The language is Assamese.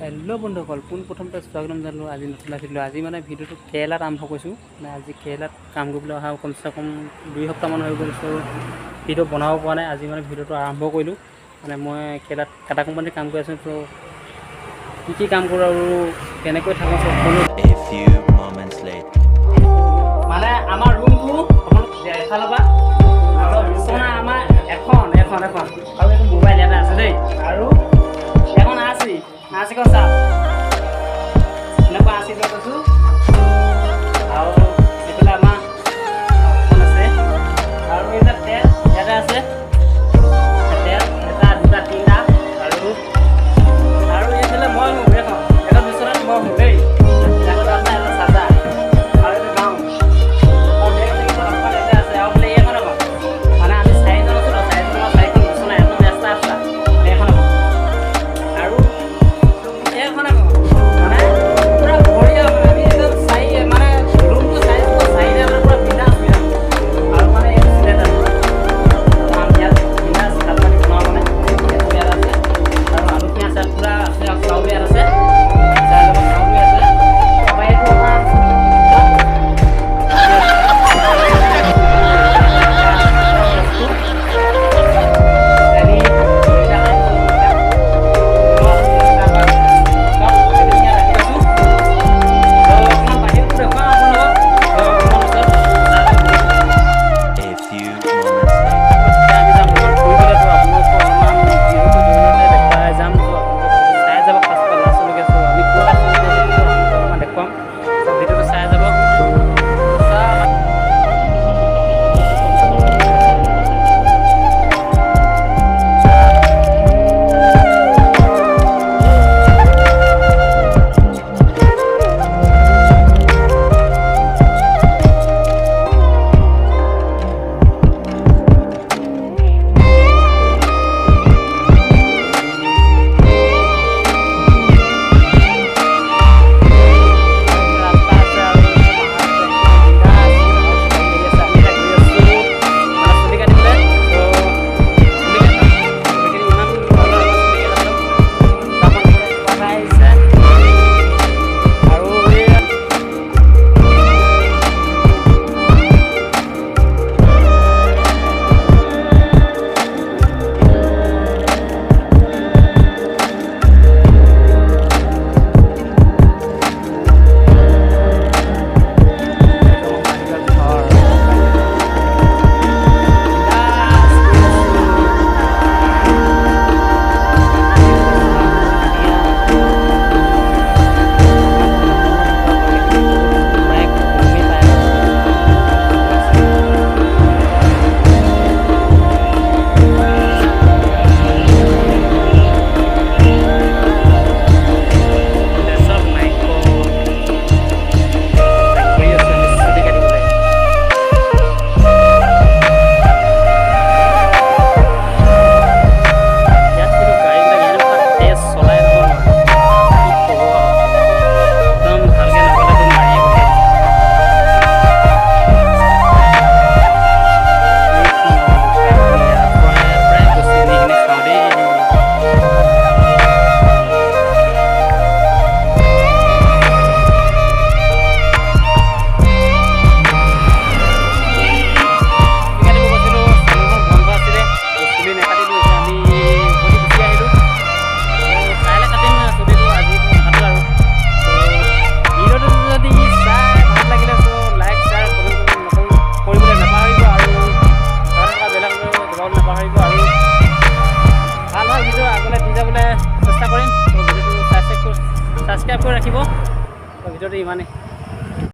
হেল্ল' বন্ধুসকল, পোনপ্ৰথমতে স্বাগতম জনালোঁ আজি নতুন ভিডিঅ'। আজি মানে ভিডিঅ'টো কেৰেলাত আৰম্ভ কৰিছোঁ। মানে আজি কেৰেলাত কাম কৰিবলৈ অহা কমচে কম 2 সপ্তাহমান হৈ গ'ল। চ' ভিডিঅ' বনাব পৰা নাই। আজি মানে ভিডিঅ'টো আৰম্ভ কৰিলোঁ। মানে মই কেৰেলাত টাটা কোম্পানীত কাম কৰি আছোঁ। চ' কি কাম কৰোঁ আৰু কেনেকৈ থাকোঁ চব ক'লোঁ। মানে আমাৰ ৰুমটো দেখা ল'বা, বিচনা আমাৰ এখন আৰু এইটো মোবাইল এটা আছে দেই, আৰু এখন আছি কন চাপ এনেকুৱা আছি লৈ কৈছোঁ। আৰু এইফালে আমাৰ আছে, আৰু এইবিলাক তেল ইয়াতে আছে, তেল এটা দুটা তিনিটা, আৰু এইফালে মই শুম এখন বিচনাত মই শুম দেই। এটা চাজা আৰু এইটো গাঁও আৰু বেগ ইয়াতে আছে, আৰু বোলে এইখন আকৌ মানে আমি 4জন আছোঁ ন, 4জনৰ 4খন বিচনা একদম এক্সট্ৰা এইখন আকৌ, আৰু এইখন আকৌ মানে পুৰা বঢ়িয়া। আমি একদম মানে ৰুমটো চাইজটো চাইলে মানে পুৰা বিন্দাছ আৰু মানে এইটো চিলেণ্ডাৰ আমি ইয়াত বিন্দাছ ভাত পানী বনাওঁ। মানে এইটো ইয়াত আছে, আৰু আলু পিঁয়াজ ইয়াত পুৰা আছে, আৰু চাউল ইয়াত আছে, চাউল আছে, তাৰপৰা এইটো আমাৰ চেষ্টা কৰিম। ভিডিঅ'টো ছাবস্ক্ৰাইব কৰি ৰাখিব। ভিডিঅ'টো ইমানেই।